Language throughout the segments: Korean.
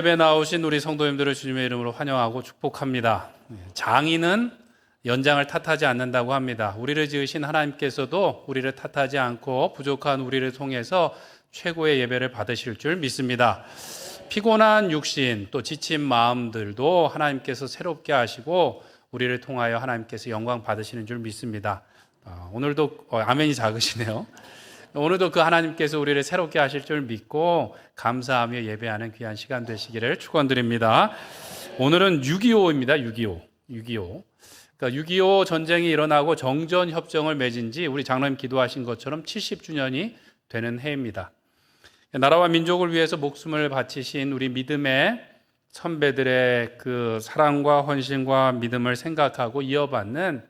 예배 나오신 우리 성도님들을 주님의 이름으로 환영하고 축복합니다. 장인은 연장을 탓하지 않는다고 합니다. 우리를 지으신 하나님께서도 우리를 탓하지 않고 부족한 우리를 통해서 최고의 예배를 받으실 줄 믿습니다. 피곤한 육신 또 지친 마음들도 하나님께서 새롭게 하시고 우리를 통하여 하나님께서 영광 받으시는 줄 믿습니다. 오늘도 아멘이 작으시네요. 오늘도 그 하나님께서 우리를 새롭게 하실 줄 믿고 감사하며 예배하는 귀한 시간 되시기를 축원드립니다. 오늘은 6.25입니다. 6.25. 그러니까 6.25 전쟁이 일어나고 정전협정을 맺은 지 우리 장로님 기도하신 것처럼 70주년이 되는 해입니다. 나라와 민족을 위해서 목숨을 바치신 우리 믿음의 선배들의 그 사랑과 헌신과 믿음을 생각하고 이어받는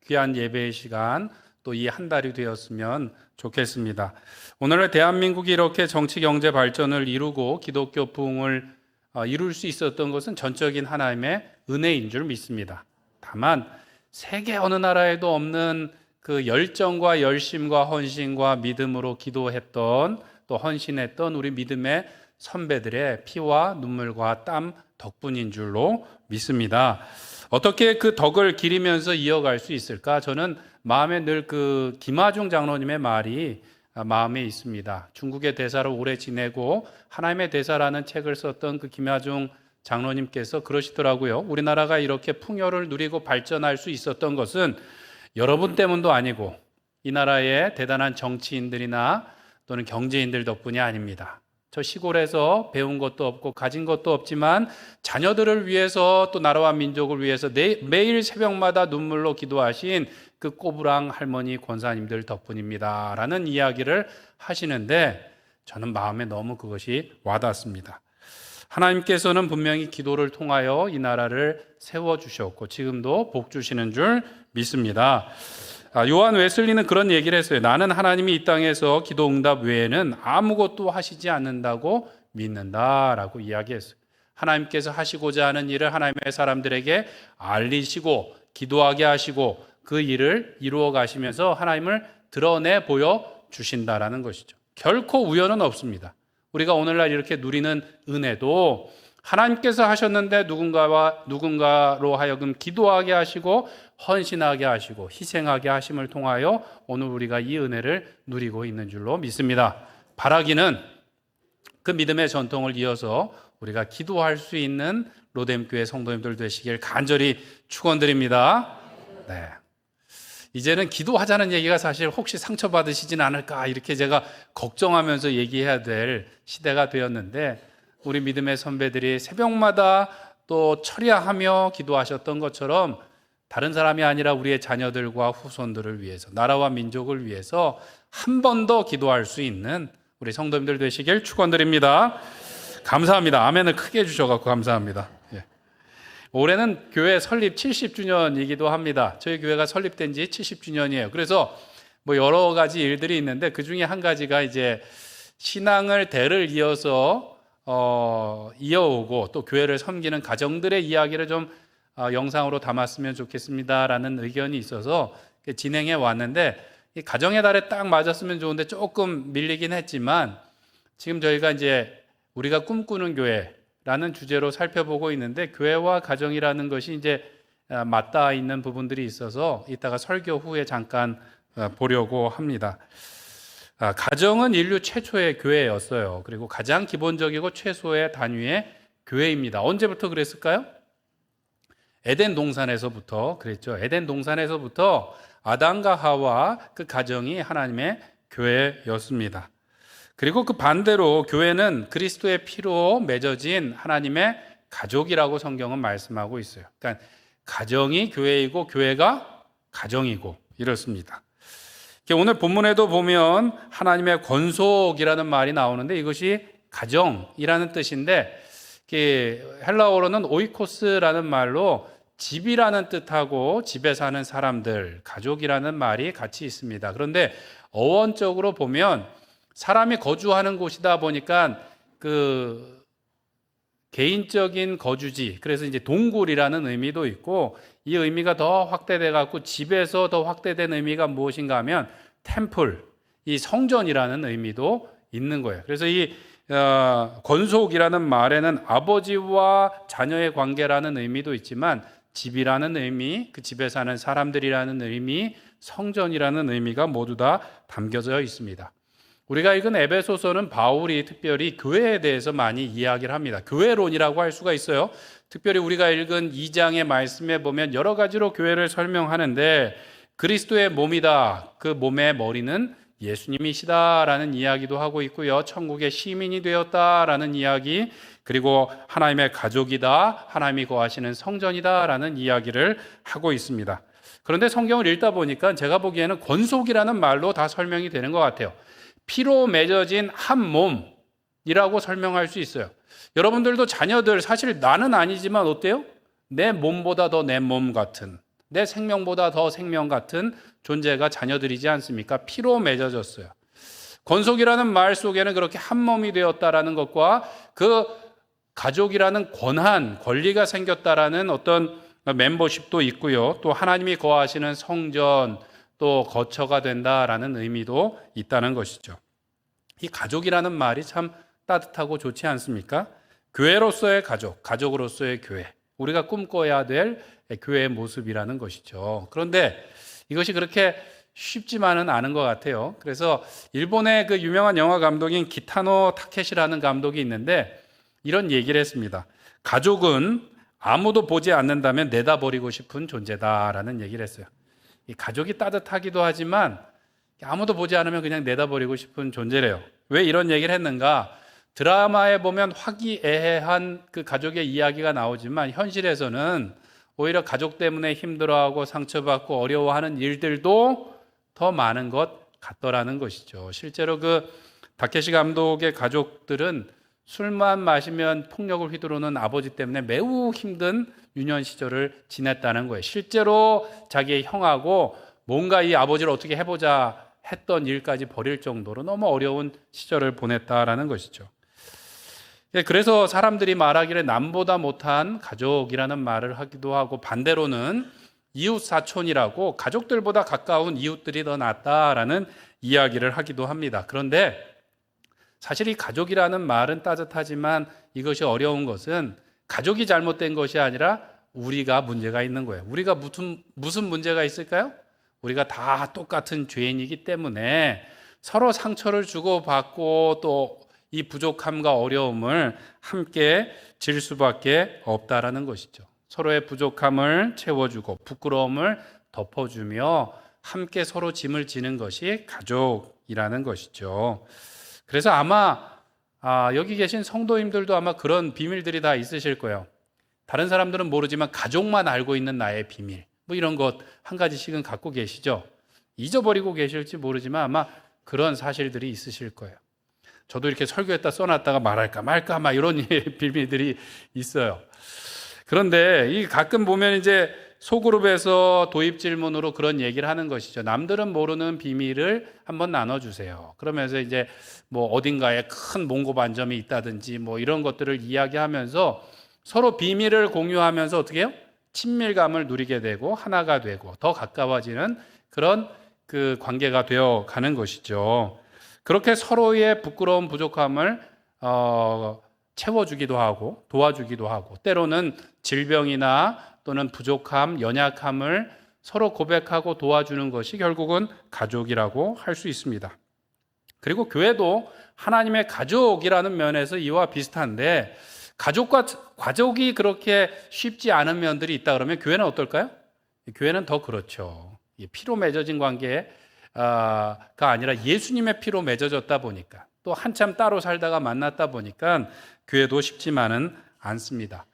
귀한 예배의 시간, 또 이 한 달이 되었으면 좋겠습니다. 오늘날 대한민국이 이렇게 정치 경제 발전을 이루고 기독교 부흥을 이룰 수 있었던 것은 전적인 하나님의 은혜인 줄 믿습니다. 다만 세계 어느 나라에도 없는 그 열정과 열심과 헌신과 믿음으로 기도했던 또 헌신했던 우리 믿음의 선배들의 피와 눈물과 땀 덕분인 줄로 믿습니다. 어떻게 그 덕을 기리면서 이어갈 수 있을까? 저는 마음에 늘 그 김하중 장로님의 말이 마음에 있습니다. 중국의 대사를 오래 지내고 하나님의 대사라는 책을 썼던 그 김하중 장로님께서 그러시더라고요. 우리나라가 이렇게 풍요를 누리고 발전할 수 있었던 것은 여러분 때문도 아니고 이 나라의 대단한 정치인들이나 또는 경제인들 덕분이 아닙니다. 저 시골에서 배운 것도 없고 가진 것도 없지만 자녀들을 위해서 또 나라와 민족을 위해서 매일 새벽마다 눈물로 기도하신 그 꼬부랑 할머니 권사님들 덕분입니다 라는 이야기를 하시는데 저는 마음에 너무 그것이 와닿습니다. 하나님께서는 분명히 기도를 통하여 이 나라를 세워주셨고 지금도 복 주시는 줄 믿습니다. 요한 웨슬리는 그런 얘기를 했어요. 나는 하나님이 이 땅에서 기도 응답 외에는 아무것도 하시지 않는다고 믿는다라고 이야기했어요. 하나님께서 하시고자 하는 일을 하나님의 사람들에게 알리시고 기도하게 하시고 그 일을 이루어 가시면서 하나님을 드러내 보여주신다라는 것이죠. 결코 우연은 없습니다. 우리가 오늘날 이렇게 누리는 은혜도 하나님께서 하셨는데 누군가로 하여금 기도하게 하시고 헌신하게 하시고 희생하게 하심을 통하여 오늘 우리가 이 은혜를 누리고 있는 줄로 믿습니다. 바라기는 그 믿음의 전통을 이어서 우리가 기도할 수 있는 로뎀교회 성도님들 되시길 간절히 축원드립니다. 네. 이제는 기도하자는 얘기가 사실 혹시 상처받으시진 않을까 이렇게 제가 걱정하면서 얘기해야 될 시대가 되었는데 우리 믿음의 선배들이 새벽마다 또 철야하며 기도하셨던 것처럼 다른 사람이 아니라 우리의 자녀들과 후손들을 위해서 나라와 민족을 위해서 한 번 더 기도할 수 있는 우리 성도님들 되시길 축원드립니다. 감사합니다. 아멘을 크게 해주셔서 감사합니다. 예. 올해는 교회 설립 70주년이기도 합니다. 저희 교회가 설립된 지 70주년이에요. 그래서 뭐 여러 가지 일들이 있는데 그 중에 한 가지가 이제 신앙을 대를 이어서 이어오고 또 교회를 섬기는 가정들의 이야기를 좀 영상으로 담았으면 좋겠습니다라는 의견이 있어서 진행해 왔는데 이 가정의 달에 딱 맞았으면 좋은데 조금 밀리긴 했지만 지금 저희가 이제 우리가 꿈꾸는 교회라는 주제로 살펴보고 있는데 교회와 가정이라는 것이 이제 맞닿아 있는 부분들이 있어서 이따가 설교 후에 잠깐 보려고 합니다. 가정은 인류 최초의 교회였어요. 그리고 가장 기본적이고 최소의 단위의 교회입니다. 언제부터 그랬을까요? 에덴 동산에서부터 그랬죠. 에덴 동산에서부터 아담과 하와 그 가정이 하나님의 교회였습니다. 그리고 그 반대로 교회는 그리스도의 피로 맺어진 하나님의 가족이라고 성경은 말씀하고 있어요. 그러니까 가정이 교회이고 교회가 가정이고 이렇습니다. 오늘 본문에도 보면 하나님의 권속이라는 말이 나오는데 이것이 가정이라는 뜻인데 헬라어로는 오이코스라는 말로 집이라는 뜻하고 집에 사는 사람들, 가족이라는 말이 같이 있습니다. 그런데 어원적으로 보면 사람이 거주하는 곳이다 보니까 그 개인적인 거주지, 그래서 이제 동굴이라는 의미도 있고 이 의미가 더 확대돼 갖고 집에서 더 확대된 의미가 무엇인가 하면 템플, 이 성전이라는 의미도 있는 거예요. 그래서 이 권속이라는 말에는 아버지와 자녀의 관계라는 의미도 있지만 집이라는 의미, 그 집에 사는 사람들이라는 의미, 성전이라는 의미가 모두 다 담겨져 있습니다. 우리가 읽은 에베소서는 바울이 특별히 교회에 대해서 많이 이야기를 합니다. 교회론이라고 할 수가 있어요. 특별히 우리가 읽은 2장의 말씀에 보면 여러 가지로 교회를 설명하는데 그리스도의 몸이다. 그 몸의 머리는 예수님이시다라는 이야기도 하고 있고요. 천국의 시민이 되었다라는 이야기, 그리고 하나님의 가족이다, 하나님이 거하시는 성전이다라는 이야기를 하고 있습니다. 그런데 성경을 읽다 보니까 제가 보기에는 권속이라는 말로 다 설명이 되는 것 같아요. 피로 맺어진 한 몸이라고 설명할 수 있어요. 여러분들도 자녀들, 사실 나는 아니지만 어때요? 내 몸보다 더 내 몸 같은, 내 생명보다 더 생명 같은 존재가 자녀들이지 않습니까? 피로 맺어졌어요. 권속이라는 말 속에는 그렇게 한 몸이 되었다라는 것과 그 가족이라는 권한, 권리가 생겼다라는 어떤 멤버십도 있고요. 또 하나님이 거하시는 성전, 또 거처가 된다라는 의미도 있다는 것이죠. 이 가족이라는 말이 참 따뜻하고 좋지 않습니까? 교회로서의 가족, 가족으로서의 교회, 우리가 꿈꿔야 될 교회의 모습이라는 것이죠. 그런데 이것이 그렇게 쉽지만은 않은 것 같아요. 그래서 일본의 그 유명한 영화 감독인 기타노 타케시라는 감독이 있는데 이런 얘기를 했습니다. 가족은 아무도 보지 않는다면 내다버리고 싶은 존재다라는 얘기를 했어요. 이 가족이 따뜻하기도 하지만 아무도 보지 않으면 그냥 내다버리고 싶은 존재래요. 왜 이런 얘기를 했는가? 드라마에 보면 화기애애한 그 가족의 이야기가 나오지만 현실에서는 오히려 가족 때문에 힘들어하고 상처받고 어려워하는 일들도 더 많은 것 같더라는 것이죠. 실제로 그 다케시 감독의 가족들은 술만 마시면 폭력을 휘두르는 아버지 때문에 매우 힘든 유년 시절을 지냈다는 거예요. 실제로 자기의 형하고 뭔가 이 아버지를 어떻게 해보자 했던 일까지 벌일 정도로 너무 어려운 시절을 보냈다라는 것이죠. 그래서 사람들이 말하기를 남보다 못한 가족이라는 말을 하기도 하고, 반대로는 이웃 사촌이라고 가족들보다 가까운 이웃들이 더 낫다라는 이야기를 하기도 합니다. 그런데 사실 이 가족이라는 말은 따뜻하지만 이것이 어려운 것은 가족이 잘못된 것이 아니라 우리가 문제가 있는 거예요. 우리가 무슨 문제가 있을까요? 우리가 다 똑같은 죄인이기 때문에 서로 상처를 주고받고 또 이 부족함과 어려움을 함께 질 수밖에 없다라는 것이죠. 서로의 부족함을 채워주고 부끄러움을 덮어주며 함께 서로 짐을 지는 것이 가족이라는 것이죠. 그래서 아마 여기 계신 성도님들도 아마 그런 비밀들이 다 있으실 거예요. 다른 사람들은 모르지만 가족만 알고 있는 나의 비밀, 뭐 이런 것 한 가지씩은 갖고 계시죠. 잊어버리고 계실지 모르지만 아마 그런 사실들이 있으실 거예요. 저도 이렇게 설교했다 써놨다가 말할까 말까 막 이런 비밀들이 있어요. 그런데 이 가끔 보면 이제 소그룹에서 도입 질문으로 그런 얘기를 하는 것이죠. 남들은 모르는 비밀을 한번 나눠주세요. 그러면서 이제 뭐 어딘가에 큰 몽고 반점이 있다든지 뭐 이런 것들을 이야기하면서 서로 비밀을 공유하면서 어떻게 해요? 친밀감을 누리게 되고 하나가 되고 더 가까워지는 그런 그 관계가 되어 가는 것이죠. 그렇게 서로의 부끄러운 부족함을 채워주기도 하고 도와주기도 하고, 때로는 질병이나 또는 부족함, 연약함을 서로 고백하고 도와주는 것이 결국은 가족이라고 할 수 있습니다. 그리고 교회도 하나님의 가족이라는 면에서 이와 비슷한데, 가족이 그렇게 쉽지 않은 면들이 있다 그러면 교회는 어떨까요? 교회는 더 그렇죠. 피로 맺어진 관계가 아니라 예수님의 피로 맺어졌다 보니까, 또 한참 따로 살다가 만났다 보니까 교회도 쉽지만은 않습니다.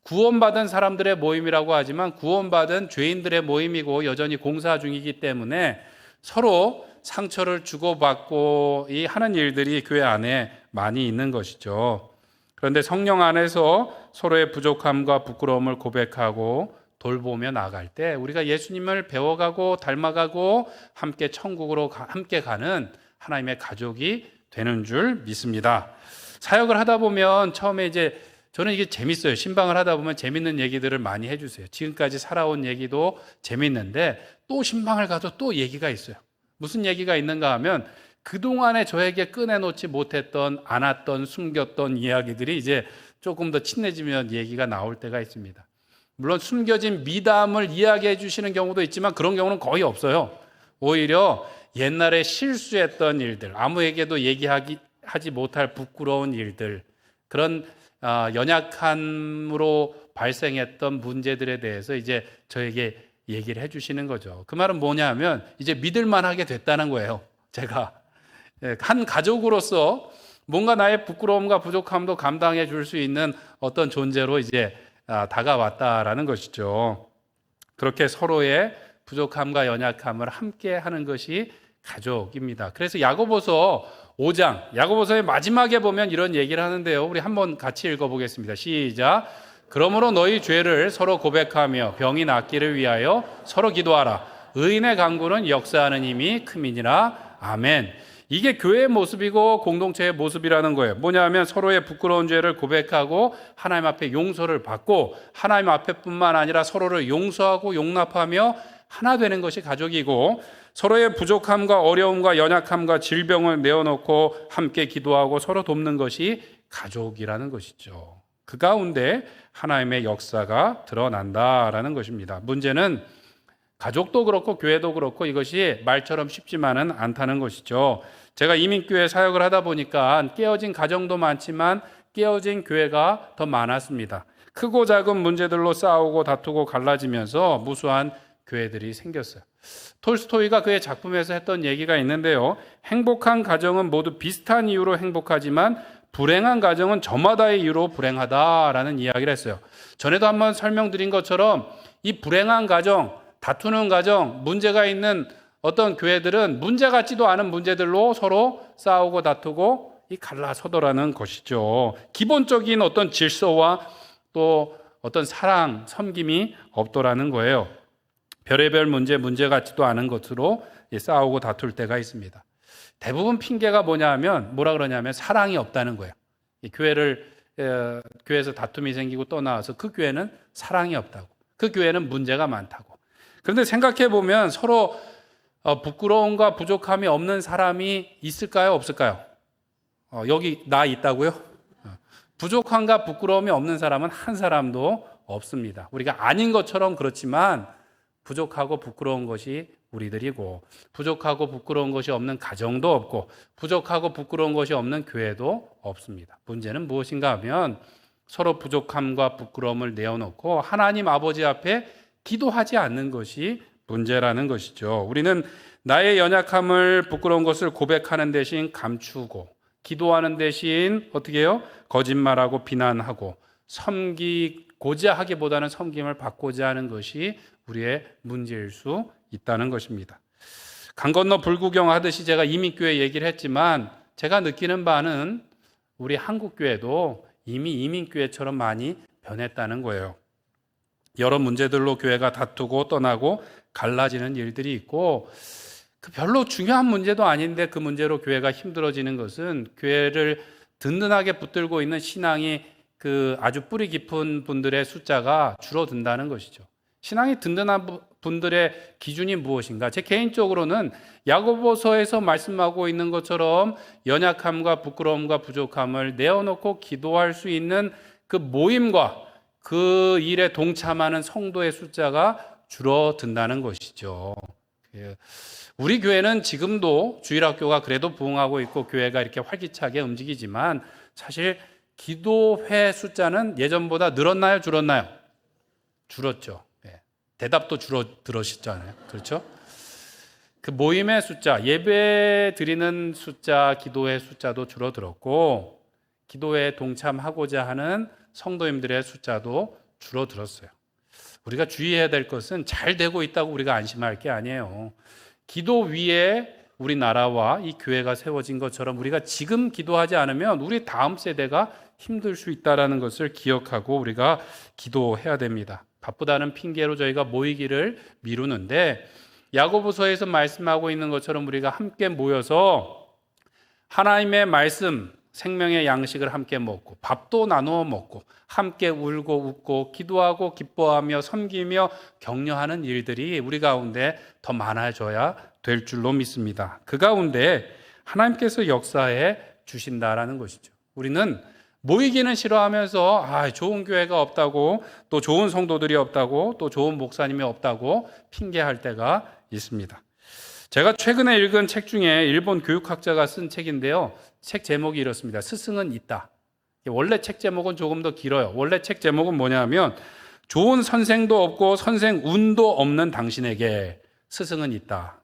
구원받은 사람들의 모임이라고 하지만 구원받은 죄인들의 모임이고 여전히 공사 중이기 때문에 서로 상처를 주고받고 하는 일들이 교회 안에 많이 있는 것이죠. 그런데 성령 안에서 서로의 부족함과 부끄러움을 고백하고 돌보며 나갈 때 우리가 예수님을 배워가고 닮아가고 함께 천국으로 함께 가는 하나님의 가족이 되는 줄 믿습니다. 사역을 하다 보면 처음에 이제 저는 이게 재밌어요. 신방을 하다 보면 재밌는 얘기들을 많이 해주세요. 지금까지 살아온 얘기도 재밌는데 또 신방을 가도 또 얘기가 있어요. 무슨 얘기가 있는가 하면 그동안에 저에게 꺼내놓지 못했던, 안았던, 숨겼던 이야기들이 이제 조금 더 친해지면 얘기가 나올 때가 있습니다. 물론 숨겨진 미담을 이야기해 주시는 경우도 있지만 그런 경우는 거의 없어요. 오히려 옛날에 실수했던 일들, 아무에게도 하지 못할 부끄러운 일들, 그런 연약함으로 발생했던 문제들에 대해서 이제 저에게 얘기를 해주시는 거죠. 그 말은 뭐냐면 이제 믿을만하게 됐다는 거예요. 제가 한 가족으로서 뭔가 나의 부끄러움과 부족함도 감당해 줄 수 있는 어떤 존재로 이제 다가왔다라는 것이죠. 그렇게 서로의 부족함과 연약함을 함께 하는 것이 가족입니다. 그래서 야고보서 5장, 야고보서의 마지막에 보면 이런 얘기를 하는데요. 우리 한번 같이 읽어보겠습니다. 시작. 그러므로 너희 죄를 서로 고백하며 병이 낫기를 위하여 서로 기도하라. 의인의 간구는 역사하는 힘이 큼이니라. 아멘. 이게 교회의 모습이고 공동체의 모습이라는 거예요. 뭐냐면 서로의 부끄러운 죄를 고백하고 하나님 앞에 용서를 받고 하나님 앞에뿐만 아니라 서로를 용서하고 용납하며 하나 되는 것이 가족이고, 서로의 부족함과 어려움과 연약함과 질병을 내어놓고 함께 기도하고 서로 돕는 것이 가족이라는 것이죠. 그 가운데 하나님의 역사가 드러난다라는 것입니다. 문제는 가족도 그렇고 교회도 그렇고 이것이 말처럼 쉽지만은 않다는 것이죠. 제가 이민교회 사역을 하다 보니까 깨어진 가정도 많지만 깨어진 교회가 더 많았습니다. 크고 작은 문제들로 싸우고 다투고 갈라지면서 무수한 교회들이 생겼어요. 톨스토이가 그의 작품에서 했던 얘기가 있는데요. 행복한 가정은 모두 비슷한 이유로 행복하지만 불행한 가정은 저마다의 이유로 불행하다라는 이야기를 했어요. 전에도 한번 설명드린 것처럼 이 불행한 가정, 다투는 가정, 문제가 있는 어떤 교회들은 문제 같지도 않은 문제들로 서로 싸우고 다투고 갈라서더라는 것이죠. 기본적인 어떤 질서와 또 어떤 사랑, 섬김이 없더라는 거예요. 별의별 문제 같지도 않은 것으로 싸우고 다툴 때가 있습니다. 대부분 핑계가 뭐냐면 뭐라 그러냐면 사랑이 없다는 거예요. 교회에서 다툼이 생기고 떠나와서 그 교회는 사랑이 없다고, 그 교회는 문제가 많다고. 그런데 생각해 보면 서로 부끄러움과 부족함이 없는 사람이 있을까요, 없을까요? 여기 나 있다고요? 부족함과 부끄러움이 없는 사람은 한 사람도 없습니다. 우리가 아닌 것처럼 그렇지만 부족하고 부끄러운 것이 우리들이고, 부족하고 부끄러운 것이 없는 가정도 없고, 부족하고 부끄러운 것이 없는 교회도 없습니다. 문제는 무엇인가 하면 서로 부족함과 부끄러움을 내어놓고 하나님 아버지 앞에 기도하지 않는 것이 문제라는 것이죠. 우리는 나의 연약함을, 부끄러운 것을 고백하는 대신 감추고, 기도하는 대신 어떻게 해요? 거짓말하고 비난하고 섬기고자 하기보다는 섬김을 받고자 하는 것이 우리의 문제일 수 있다는 것입니다. 강 건너 불구경 하듯이 제가 이민교회 얘기를 했지만 제가 느끼는 바는 우리 한국교회도 이미 이민교회처럼 많이 변했다는 거예요. 여러 문제들로 교회가 다투고 떠나고 갈라지는 일들이 있고, 그 별로 중요한 문제도 아닌데 그 문제로 교회가 힘들어지는 것은 교회를 든든하게 붙들고 있는 신앙이 아주 뿌리 깊은 분들의 숫자가 줄어든다는 것이죠. 신앙이 든든한 분들의 기준이 무엇인가? 제 개인적으로는 야고보서에서 말씀하고 있는 것처럼 연약함과 부끄러움과 부족함을 내어놓고 기도할 수 있는 그 모임과 그 일에 동참하는 성도의 숫자가 줄어든다는 것이죠. 우리 교회는 지금도 주일학교가 그래도 부흥하고 있고 교회가 이렇게 활기차게 움직이지만 사실 기도회 숫자는 예전보다 늘었나요, 줄었나요? 줄었죠. 대답도 들으셨잖아요. 그렇죠? 그 모임의 숫자, 예배 드리는 숫자, 기도회 숫자도 줄어들었고, 기도회에 동참하고자 하는 성도님들의 숫자도 줄어들었어요. 우리가 주의해야 될 것은 잘 되고 있다고 우리가 안심할 게 아니에요. 기도 위에 우리나라와 이 교회가 세워진 것처럼 우리가 지금 기도하지 않으면 우리 다음 세대가 힘들 수 있다는 것을 기억하고 우리가 기도해야 됩니다. 바쁘다는 핑계로 저희가 모이기를 미루는데, 야고보서에서 말씀하고 있는 것처럼 우리가 함께 모여서 하나님의 말씀, 생명의 양식을 함께 먹고 밥도 나누어 먹고 함께 울고 웃고 기도하고 기뻐하며 섬기며 격려하는 일들이 우리 가운데 더 많아져야 될 줄로 믿습니다. 그 가운데 하나님께서 역사해 주신다라는 것이죠. 우리는 모이기는 싫어하면서 좋은 교회가 없다고, 또 좋은 성도들이 없다고, 또 좋은 목사님이 없다고 핑계할 때가 있습니다. 제가 최근에 읽은 책 중에 일본 교육학자가 쓴 책인데요. 책 제목이 이렇습니다. 스승은 있다. 원래 책 제목은 조금 더 길어요. 원래 책 제목은 뭐냐면 좋은 선생도 없고 선생 운도 없는 당신에게 스승은 있다.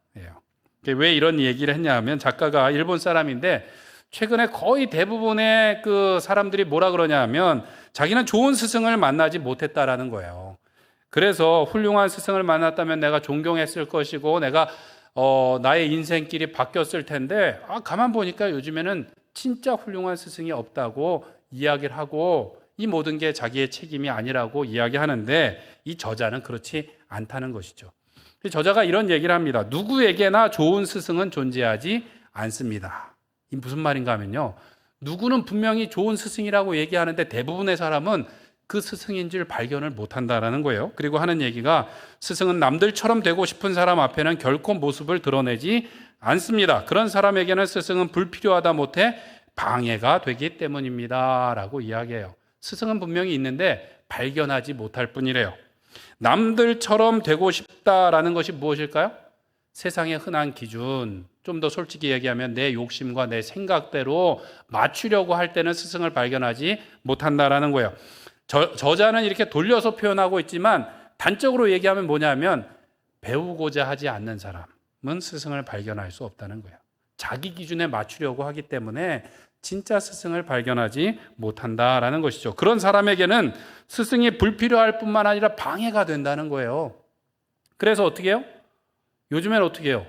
왜 이런 얘기를 했냐 하면 작가가 일본 사람인데 최근에 거의 대부분의 그 사람들이 뭐라 그러냐 하면 자기는 좋은 스승을 만나지 못했다라는 거예요. 그래서 훌륭한 스승을 만났다면 내가 존경했을 것이고 내가 나의 인생길이 바뀌었을 텐데 가만 보니까 요즘에는 진짜 훌륭한 스승이 없다고 이야기를 하고 이 모든 게 자기의 책임이 아니라고 이야기하는데 이 저자는 그렇지 않다는 것이죠. 저자가 이런 얘기를 합니다. 누구에게나 좋은 스승은 존재하지 않습니다. 이 무슨 말인가 하면요. 누구는 분명히 좋은 스승이라고 얘기하는데 대부분의 사람은 그 스승인 줄 발견을 못한다라는 거예요. 그리고 하는 얘기가 스승은 남들처럼 되고 싶은 사람 앞에는 결코 모습을 드러내지 않습니다. 그런 사람에게는 스승은 불필요하다 못해 방해가 되기 때문입니다. 라고 이야기해요. 스승은 분명히 있는데 발견하지 못할 뿐이래요. 남들처럼 되고 싶다라는 것이 무엇일까요? 세상의 흔한 기준, 좀 더 솔직히 얘기하면 내 욕심과 내 생각대로 맞추려고 할 때는 스승을 발견하지 못한다라는 거예요. 저자는 이렇게 돌려서 표현하고 있지만 단적으로 얘기하면 뭐냐면 배우고자 하지 않는 사람은 스승을 발견할 수 없다는 거예요. 자기 기준에 맞추려고 하기 때문에 진짜 스승을 발견하지 못한다라는 것이죠. 그런 사람에게는 스승이 불필요할 뿐만 아니라 방해가 된다는 거예요. 그래서 어떻게 해요? 요즘엔 어떻게 해요?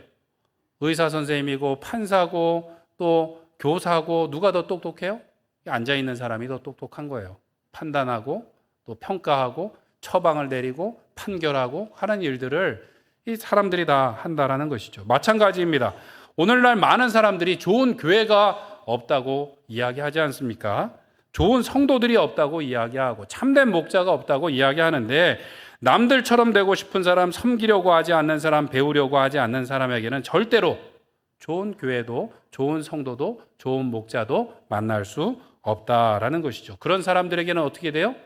의사 선생님이고 판사고 또 교사고 누가 더 똑똑해요? 앉아있는 사람이 더 똑똑한 거예요. 판단하고 또 평가하고 처방을 내리고 판결하고 하는 일들을 이 사람들이 다 한다라는 것이죠. 마찬가지입니다. 오늘날 많은 사람들이 좋은 교회가 없다고 이야기하지 않습니까? 좋은 성도들이 없다고 이야기하고 참된 목자가 없다고 이야기하는데 남들처럼 되고 싶은 사람, 섬기려고 하지 않는 사람, 배우려고 하지 않는 사람에게는 절대로 좋은 교회도 좋은 성도도 좋은 목자도 만날 수 없다라는 것이죠. 그런 사람들에게는 어떻게 돼요?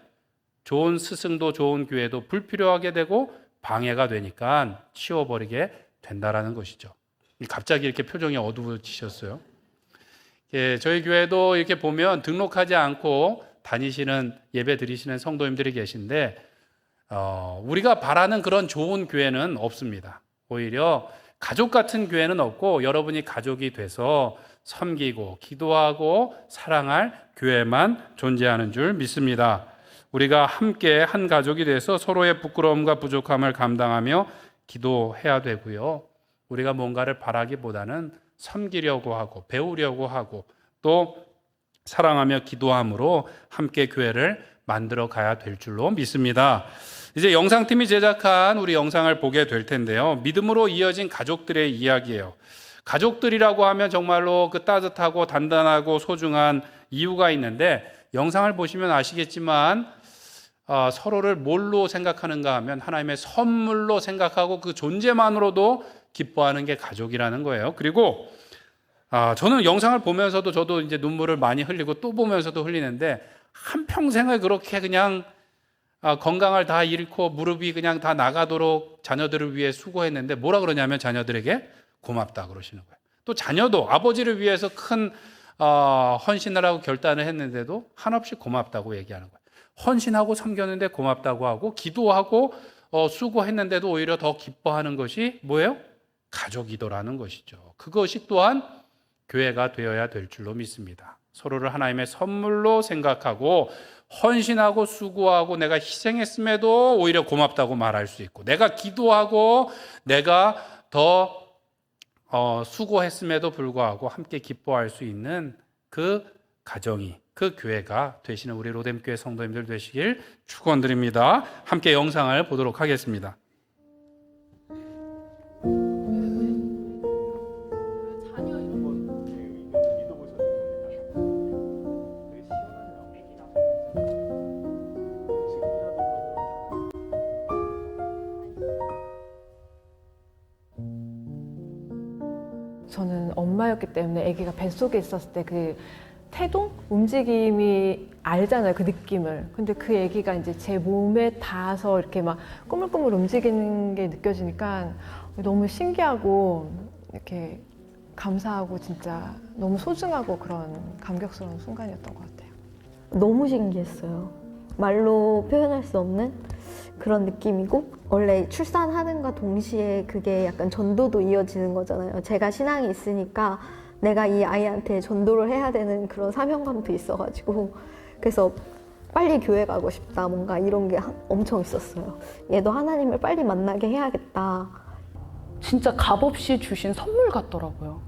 좋은 스승도 좋은 교회도 불필요하게 되고 방해가 되니까 치워버리게 된다라는 것이죠. 갑자기 이렇게 표정이 어두워지셨어요. 저희 교회도 이렇게 보면 등록하지 않고 다니시는 예배 드리시는 성도님들이 계신데 우리가 바라는 그런 좋은 교회는 없습니다. 오히려 가족 같은 교회는 없고 여러분이 가족이 돼서 섬기고 기도하고 사랑할 교회만 존재하는 줄 믿습니다. 우리가 함께 한 가족이 돼서 서로의 부끄러움과 부족함을 감당하며 기도해야 되고요. 우리가 뭔가를 바라기보다는 섬기려고 하고 배우려고 하고 또 사랑하며 기도함으로 함께 교회를 만들어 가야 될 줄로 믿습니다. 이제 영상팀이 제작한 우리 영상을 보게 될 텐데요. 믿음으로 이어진 가족들의 이야기예요. 가족들이라고 하면 정말로 그 따뜻하고 단단하고 소중한 이유가 있는데 영상을 보시면 아시겠지만 서로를 뭘로 생각하는가 하면 하나님의 선물로 생각하고 그 존재만으로도 기뻐하는 게 가족이라는 거예요. 그리고 저는 영상을 보면서도 저도 이제 눈물을 많이 흘리고 또 보면서도 흘리는데 한평생을 그렇게 그냥 건강을 다 잃고 무릎이 그냥 다 나가도록 자녀들을 위해 수고했는데 뭐라 그러냐면 자녀들에게 고맙다 그러시는 거예요. 또 자녀도 아버지를 위해서 큰 헌신을 하고 결단을 했는데도 한없이 고맙다고 얘기하는 거예요. 헌신하고 섬겼는데 고맙다고 하고 기도하고 수고했는데도 오히려 더 기뻐하는 것이 뭐예요? 가족이더라는 것이죠. 그것이 또한 교회가 되어야 될 줄로 믿습니다. 서로를 하나님의 선물로 생각하고 헌신하고 수고하고 내가 희생했음에도 오히려 고맙다고 말할 수 있고 내가 기도하고 내가 더 수고했음에도 불구하고 함께 기뻐할 수 있는 그 가정이 그 교회가 되시는 우리 로뎀교회 성도님들 되시길 축원드립니다. 함께 영상을 보도록 하겠습니다. 저는 엄마였기 때문에 아기가 뱃속에 있었을 때 그 태동? 움직임이 알잖아요, 그 느낌을. 근데 그 아기가 이제 제 몸에 닿아서 이렇게 막 꾸물꾸물 움직이는 게 느껴지니까 너무 신기하고 이렇게 감사하고 진짜 너무 소중하고 그런 감격스러운 순간이었던 것 같아요. 너무 신기했어요. 말로 표현할 수 없는 그런 느낌이고, 원래 출산하는과 동시에 그게 약간 전도도 이어지는 거잖아요. 제가 신앙이 있으니까 내가 이 아이한테 전도를 해야 되는 그런 사명감도 있어가지고, 그래서 빨리 교회 가고 싶다, 뭔가 이런 게 엄청 있었어요. 얘도 하나님을 빨리 만나게 해야겠다. 진짜 값없이 주신 선물 같더라고요.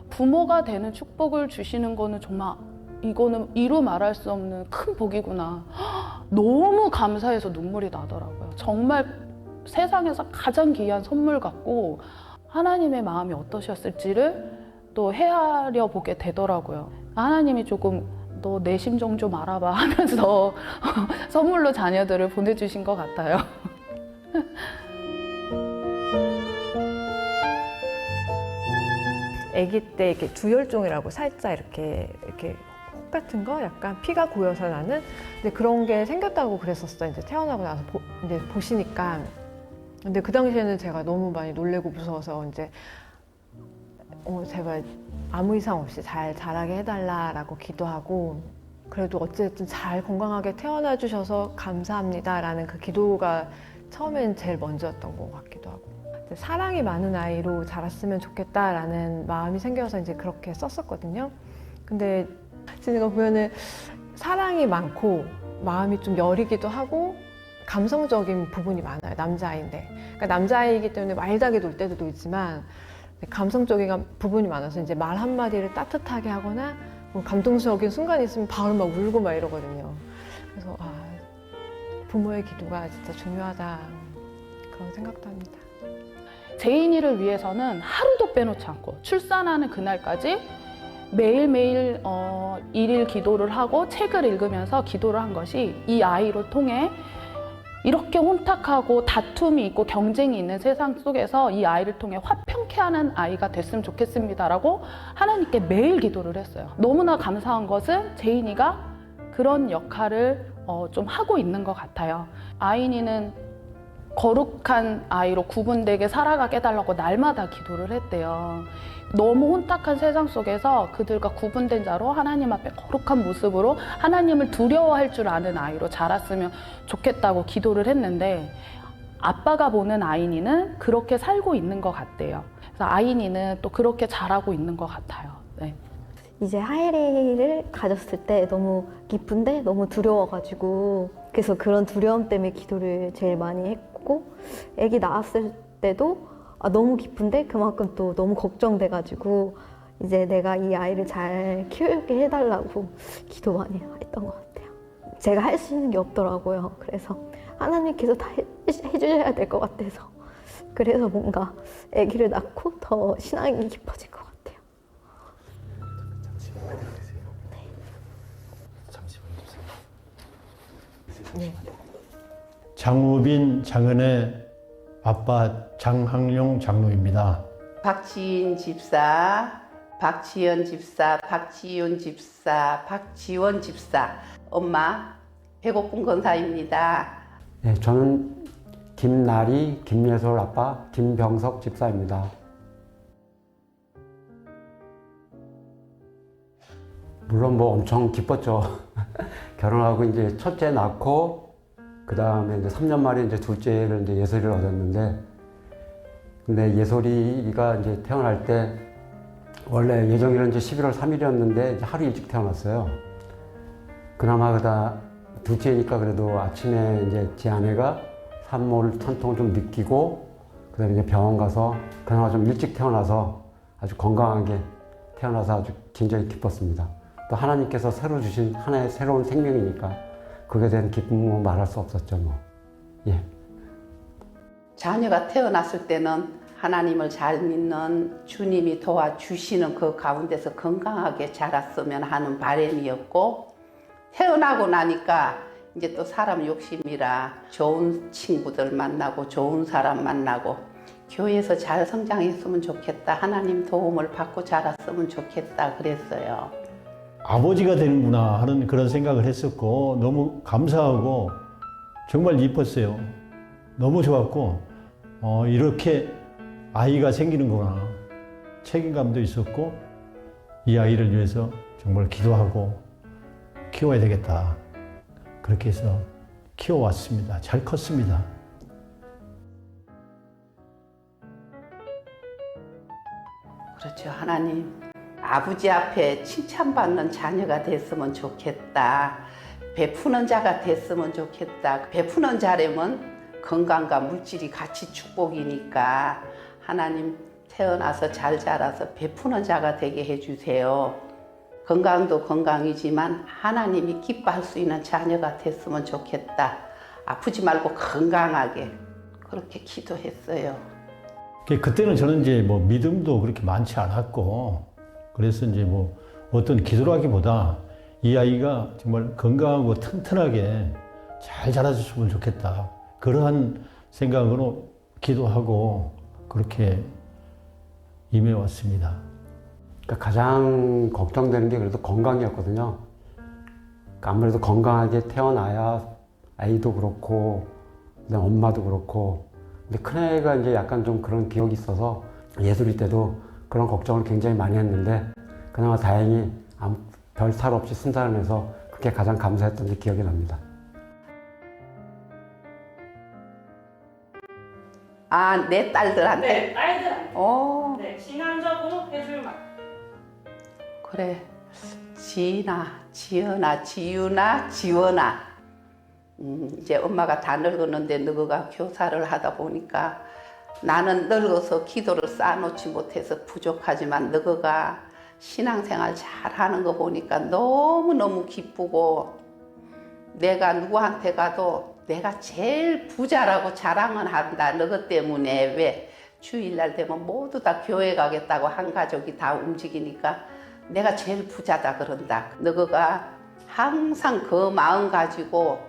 부모가 되는 축복을 주시는 거는 정말 이거는 이루 말할 수 없는 큰 복이구나. 너무 감사해서 눈물이 나더라고요. 정말 세상에서 가장 귀한 선물 같고 하나님의 마음이 어떠셨을지를 또 헤아려 보게 되더라고요. 하나님이 조금 너 내 심정 좀 알아봐 하면서 선물로 자녀들을 보내주신 것 같아요. 아기 때 이렇게 두혈종이라고 살짝 이렇게 혹 같은 거 약간 피가 고여서 나는 근데 그런 게 생겼다고 그랬었어요. 이제 태어나고 나서 이제 보시니까. 근데 그 당시에는 제가 너무 많이 놀래고 무서워서 이제 제발 아무 이상 없이 잘 자라게 해달라라고 기도하고 그래도 어쨌든 잘 건강하게 태어나 주셔서 감사합니다라는 그 기도가 처음엔 제일 먼저였던 것 같기도 하고 사랑이 많은 아이로 자랐으면 좋겠다라는 마음이 생겨서 이제 그렇게 썼었거든요. 근데 제가 보면은 사랑이 많고 마음이 좀 여리기도 하고 감성적인 부분이 많아요. 남자아이인데. 그러니까 남자아이이기 때문에 말다게 놀 때도 있지만 감성적인 부분이 많아서 이제 말 한마디를 따뜻하게 하거나 뭐 감동적인 순간이 있으면 바로 막 울고 막 이러거든요. 그래서 부모의 기도가 진짜 중요하다 그런 생각도 합니다. 제인이를 위해서는 하루도 빼놓지 않고 출산하는 그날까지 매일매일 일일 기도를 하고 책을 읽으면서 기도를 한 것이 이 아이를 통해 이렇게 혼탁하고 다툼이 있고 경쟁이 있는 세상 속에서 이 아이를 통해 화평케 하는 아이가 됐으면 좋겠습니다라고 하나님께 매일 기도를 했어요. 너무나 감사한 것은 제인이가 그런 역할을 좀 하고 있는 것 같아요. 아인이는 거룩한 아이로 구분되게 살아가게 해달라고 날마다 기도를 했대요. 너무 혼탁한 세상 속에서 그들과 구분된 자로 하나님 앞에 거룩한 모습으로 하나님을 두려워할 줄 아는 아이로 자랐으면 좋겠다고 기도를 했는데 아빠가 보는 아인이는 그렇게 살고 있는 것 같대요. 그래서 아인이는 또 그렇게 자라고 있는 것 같아요. 네. 이제 하엘이를 가졌을 때 너무 기쁜데 너무 두려워가지고 그래서 그런 두려움 때문에 기도를 제일 많이 했고 아기 낳았을 때도 너무 기쁜데 그만큼 또 너무 걱정돼가지고 이제 내가 이 아이를 잘 키우게 해달라고 기도 많이 했던 것 같아요. 제가 할 수 있는 게 없더라고요. 그래서 하나님께서 다 해주셔야 될 것 같아서 그래서 뭔가 아기를 낳고 더 신앙이 깊어진 것 같아요. 네. 장우빈 장은의 아빠 장항용 장로입니다. 박지인 집사, 박지연 집사, 박지윤 집사, 박지원 집사, 엄마 배고픈 권사입니다. 네, 저는 김나리, 김예솔 아빠, 김병석 집사입니다. 물론 뭐 엄청 기뻤죠. 결혼하고 이제 첫째 낳고 그 다음에 이제 3년 만에 이제 둘째를 이제 예솔이를 얻었는데, 근데 예솔이가 이제 태어날 때 원래 예정일은 이제 11월 3일이었는데 이제 하루 일찍 태어났어요. 그나마 그다 둘째니까 그래도 아침에 이제 제 아내가 산모를 천통을 좀 느끼고 그다음에 이제 병원 가서 그나마 좀 일찍 태어나서 아주 건강하게 태어나서 아주 굉장히 기뻤습니다. 또 하나님께서 새로 주신 하나의 새로운 생명이니까 그에 대한 기쁨은 말할 수 없었죠, 뭐. 예. 자녀가 태어났을 때는 하나님을 잘 믿는 주님이 도와주시는 그 가운데서 건강하게 자랐으면 하는 바람이었고, 태어나고 나니까 이제 또 사람 욕심이라 좋은 친구들 만나고 좋은 사람 만나고 교회에서 잘 성장했으면 좋겠다. 하나님 도움을 받고 자랐으면 좋겠다. 그랬어요. 아버지가 되는구나 하는 그런 생각을 했었고 너무 감사하고 정말 이뻤어요. 너무 좋았고 이렇게 아이가 생기는구나 책임감도 있었고 이 아이를 위해서 정말 기도하고 키워야 되겠다. 그렇게 해서 키워왔습니다. 잘 컸습니다. 그렇죠. 하나님, 아버지 앞에 칭찬받는 자녀가 됐으면 좋겠다. 베푸는 자가 됐으면 좋겠다. 베푸는 자라면 건강과 물질이 같이 축복이니까 하나님 태어나서 잘 자라서 베푸는 자가 되게 해주세요. 건강도 건강이지만 하나님이 기뻐할 수 있는 자녀가 됐으면 좋겠다. 아프지 말고 건강하게 그렇게 기도했어요. 그때는 저는 이제 뭐 믿음도 그렇게 많지 않았고 그래서 이제 뭐 어떤 기도라기보다 이 아이가 정말 건강하고 튼튼하게 잘 자라줬으면 좋겠다. 그러한 생각으로 기도하고 그렇게 임해왔습니다. 그러니까 가장 걱정되는 게 그래도 건강이었거든요. 그러니까 아무래도 건강하게 태어나야 아이도 그렇고 그다음 엄마도 그렇고 근데 큰애가 이제 약간 좀 그런 기억이 있어서 예술이 때도 그런 걱정을 굉장히 많이 했는데 그나마 다행히 별 탈 없이 순산을 해서 그게 가장 감사했던 게 기억이 납니다. 아, 내 딸들한테? 네, 딸들한테. 오, 네, 신앙적으로 해줄 말. 그래. 지인아, 지연아, 지윤아, 지원아. 이제 엄마가 다 늙었는데 너가 교사를 하다 보니까 나는 늙어서 기도를 쌓아놓지 못해서 부족하지만 너가 신앙생활 잘하는 거 보니까 너무너무 기쁘고 내가 누구한테 가도 내가 제일 부자라고 자랑은 한다. 너희 때문에 왜 주일날 되면 모두 다 교회 가겠다고 한 가족이 다 움직이니까 내가 제일 부자다 그런다. 너희가 항상 그 마음 가지고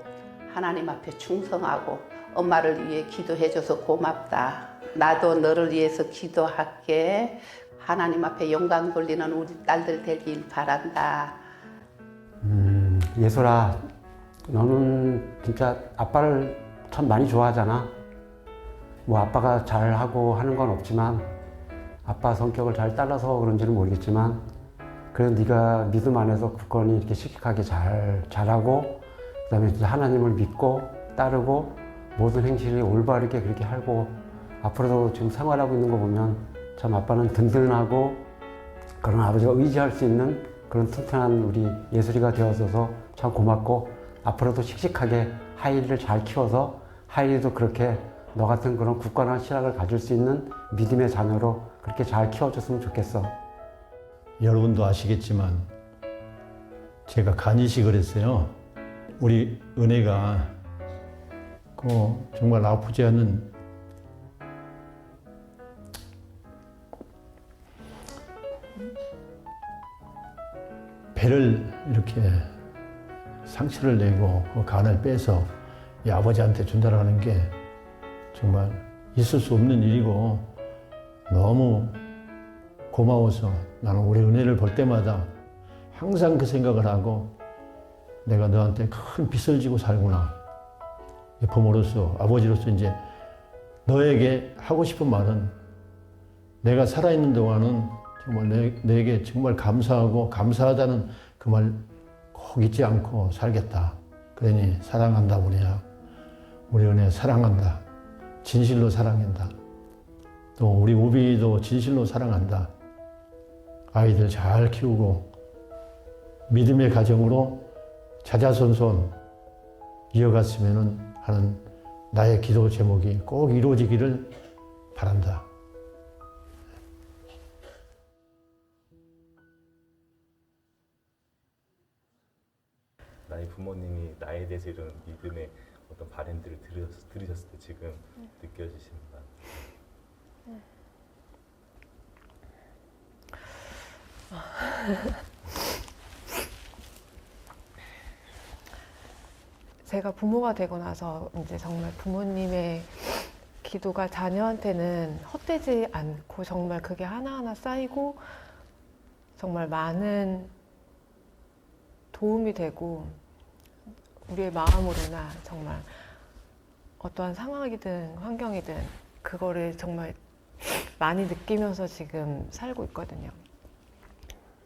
하나님 앞에 충성하고 엄마를 위해 기도해줘서 고맙다. 나도 너를 위해서 기도할게. 하나님 앞에 영광 돌리는 우리 딸들 되길 바란다. 예솔아, 너는 진짜 아빠를 참 많이 좋아하잖아. 뭐 아빠가 잘하고 하는 건 없지만 아빠 성격을 잘 따라서 그런지는 모르겠지만 그래도 네가 믿음 안에서 굳건히 이렇게 씩씩하게 잘하고 그다음에 진짜 하나님을 믿고 따르고 모든 행실이 올바르게 그렇게 하고 앞으로도 지금 생활하고 있는 거 보면 참 아빠는 든든하고 그런 아버지가 의지할 수 있는 그런 튼튼한 우리 예술이가 되어줘서 참 고맙고 앞으로도 씩씩하게 하이리를 잘 키워서 하이리도 그렇게 너 같은 그런 굳건한 신앙을 가질 수 있는 믿음의 자녀로 그렇게 잘 키워줬으면 좋겠어. 여러분도 아시겠지만 제가 간이식을 했어요. 우리 은혜가 정말 아프지 않은 배를 이렇게 상처를 내고 그 간을 빼서 이 아버지한테 준다라는 게 정말 있을 수 없는 일이고 너무 고마워서 나는 우리 은혜를 볼 때마다 항상 그 생각을 하고 내가 너한테 큰 빚을 지고 살구나. 부모로서 아버지로서 이제 너에게 하고 싶은 말은 내가 살아있는 동안은 정말 내게 정말 감사하고 감사하다는 그 말 꼭 잊지 않고 살겠다. 그러니 사랑한다 우리야. 우리 은혜 사랑한다. 진실로 사랑한다. 또 우리 우비도 진실로 사랑한다. 아이들 잘 키우고 믿음의 가정으로 자자손손 이어갔으면 하는 나의 기도 제목이 꼭 이루어지기를 바란다. 나의 부모님이 나에 대해서 이런 믿음의 어떤 바램들을 들으셨을 때 지금 느껴지십니다. 제가 부모가 되고 나서 이제 정말 부모님의 기도가 자녀한테는 헛되지 않고 정말 그게 하나하나 쌓이고 정말 많은 도움이 되고 우리의 마음으로나 정말 어떠한 상황이든 환경이든 그거를 정말 많이 느끼면서 지금 살고 있거든요.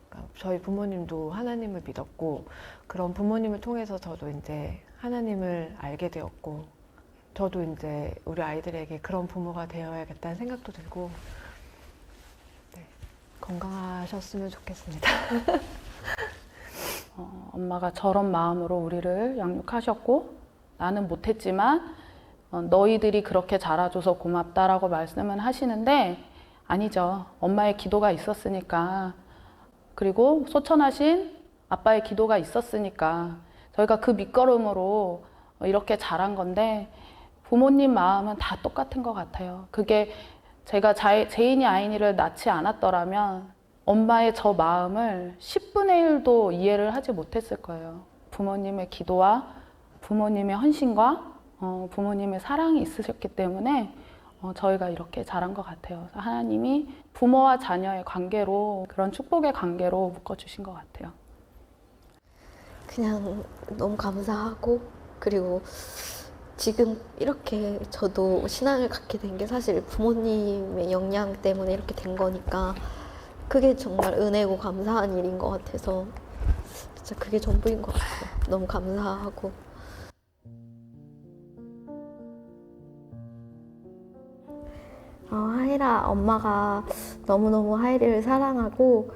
그러니까 저희 부모님도 하나님을 믿었고 그런 부모님을 통해서 저도 이제 하나님을 알게 되었고 저도 이제 우리 아이들에게 그런 부모가 되어야겠다는 생각도 들고 네, 건강하셨으면 좋겠습니다. 엄마가 저런 마음으로 우리를 양육하셨고 나는 못했지만 너희들이 그렇게 자라줘서 고맙다라고 말씀은 하시는데 아니죠. 엄마의 기도가 있었으니까 그리고 소천하신 아빠의 기도가 있었으니까 저희가 그 밑거름으로 이렇게 자란 건데 부모님 마음은 다 똑같은 것 같아요. 그게 제가 제인이 아이니를 낳지 않았더라면 엄마의 저 마음을 10분의 1도 이해를 하지 못했을 거예요. 부모님의 기도와 부모님의 헌신과 부모님의 사랑이 있으셨기 때문에 저희가 이렇게 자란 것 같아요. 하나님이 부모와 자녀의 관계로 그런 축복의 관계로 묶어주신 것 같아요. 그냥 너무 감사하고 그리고 지금 이렇게 저도 신앙을 갖게 된 게 사실 부모님의 영향 때문에 이렇게 된 거니까 그게 정말 은혜고 감사한 일인 것 같아서 진짜 그게 전부인 것 같아요. 너무 감사하고 하이라 엄마가 너무너무 하이리를 사랑하고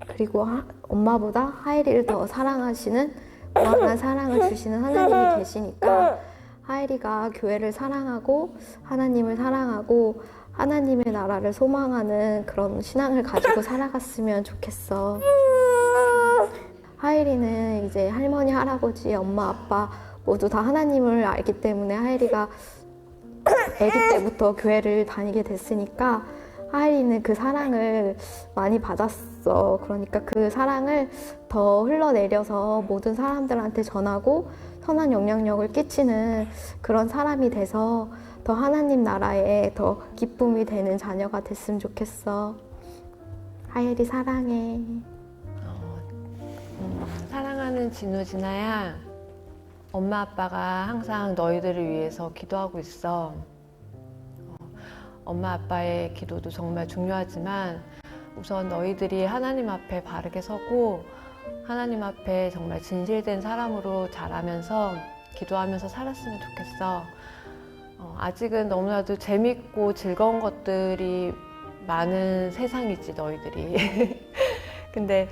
그리고 엄마보다 하이리를 더 사랑하시는 무한한 사랑을 주시는 하나님이 계시니까 하이리가 교회를 사랑하고 하나님을 사랑하고 하나님의 나라를 소망하는 그런 신앙을 가지고 살아갔으면 좋겠어. 하이리는 이제 할머니, 할아버지, 엄마, 아빠 모두 다 하나님을 알기 때문에 하이리가 아기 때부터 교회를 다니게 됐으니까 하이리는 그 사랑을 많이 받았어. 그러니까 그 사랑을 더 흘러내려서 모든 사람들한테 전하고 선한 영향력을 끼치는 그런 사람이 돼서 더 하나님 나라에 더 기쁨이 되는 자녀가 됐으면 좋겠어. 하이리 사랑해. 사랑하는 진우, 진아야, 엄마 아빠가 항상 너희들을 위해서 기도하고 있어. 엄마 아빠의 기도도 정말 중요하지만 우선 너희들이 하나님 앞에 바르게 서고 하나님 앞에 정말 진실된 사람으로 자라면서 기도하면서 살았으면 좋겠어. 아직은 너무나도 재밌고 즐거운 것들이 많은 세상이지 너희들이. 근데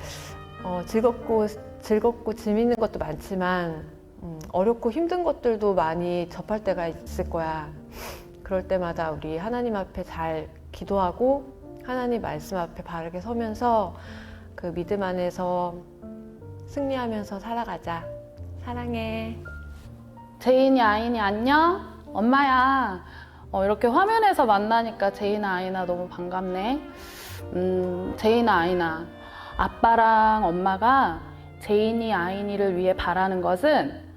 즐겁고 재밌는 것도 많지만 어렵고 힘든 것들도 많이 접할 때가 있을 거야. 그럴 때마다 우리 하나님 앞에 잘 기도하고 하나님 말씀 앞에 바르게 서면서 그 믿음 안에서 승리하면서 살아가자. 사랑해. 제인이 아이니 안녕? 엄마야. 이렇게 화면에서 만나니까 제인아 아이나 너무 반갑네. 제인아 아이나 아빠랑 엄마가 제인이 아이니를 위해 바라는 것은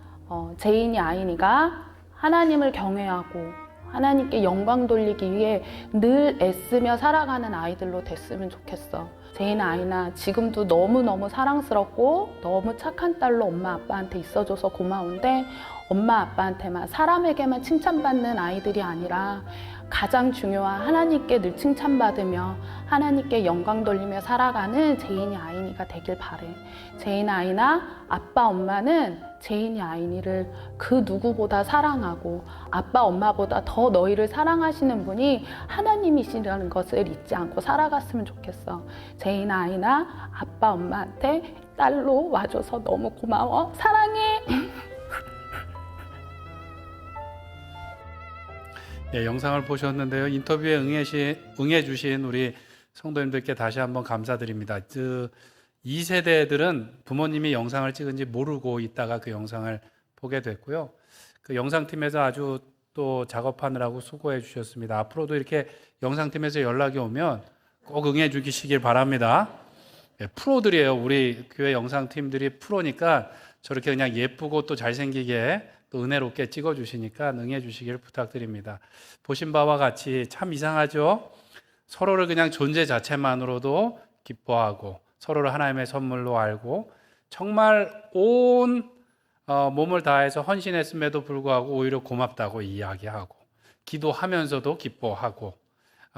제인이 아이니가 하나님을 경외하고 하나님께 영광 돌리기 위해 늘 애쓰며 살아가는 아이들로 됐으면 좋겠어. 제인아 아이나 지금도 너무너무 사랑스럽고 너무 착한 딸로 엄마 아빠한테 있어줘서 고마운데 엄마 아빠한테만 사람에게만 칭찬받는 아이들이 아니라 가장 중요한 하나님께 늘 칭찬받으며 하나님께 영광 돌리며 살아가는 제인이 아이니가 되길 바래. 제인아 아이나 아빠 엄마는 제인이 아이니를 그 누구보다 사랑하고 아빠 엄마보다 더 너희를 사랑하시는 분이 하나님이시라는 것을 잊지 않고 살아갔으면 좋겠어. 제인아 아이나 아빠 엄마한테 딸로 와줘서 너무 고마워. 사랑해. 네, 영상을 보셨는데요. 인터뷰에 응해주신 우리 성도님들께 다시 한번 감사드립니다. 2세대들은 부모님이 영상을 찍은지 모르고 있다가 그 영상을 보게 됐고요. 그 영상팀에서 아주 또 작업하느라고 수고해 주셨습니다. 앞으로도 이렇게 영상팀에서 연락이 오면 꼭 응해 주시길 바랍니다. 네, 프로들이에요. 우리 교회 영상팀들이 프로니까 저렇게 그냥 예쁘고 또 잘생기게 또 은혜롭게 찍어주시니까 응해주시길 부탁드립니다. 보신 바와 같이 참 이상하죠? 서로를 그냥 존재 자체만으로도 기뻐하고 서로를 하나님의 선물로 알고 정말 온 몸을 다해서 헌신했음에도 불구하고 오히려 고맙다고 이야기하고 기도하면서도 기뻐하고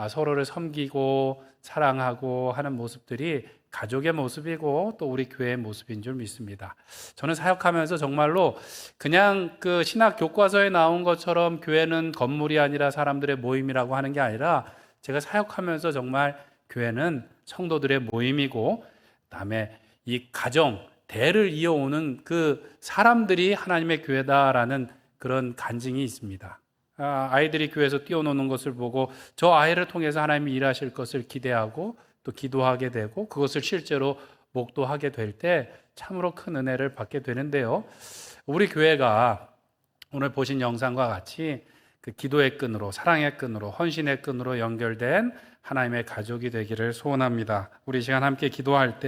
서로를 섬기고 사랑하고 하는 모습들이 가족의 모습이고 또 우리 교회의 모습인 줄 믿습니다. 저는 사역하면서 정말로 그냥 그 신학 교과서에 나온 것처럼 교회는 건물이 아니라 사람들의 모임이라고 하는 게 아니라 제가 사역하면서 정말 교회는 성도들의 모임이고 그다음에 이 가정, 대를 이어오는 그 사람들이 하나님의 교회다라는 그런 간증이 있습니다. 아이들이 교회에서 뛰어노는 것을 보고 저 아이를 통해서 하나님이 일하실 것을 기대하고 또 기도하게 되고 그것을 실제로 목도하게 될 때 참으로 큰 은혜를 받게 되는데요. 우리 교회가 오늘 보신 영상과 같이 그 기도의 끈으로, 사랑의 끈으로, 헌신의 끈으로 연결된 하나님의 가족이 되기를 소원합니다. 우리 시간 함께 기도할 때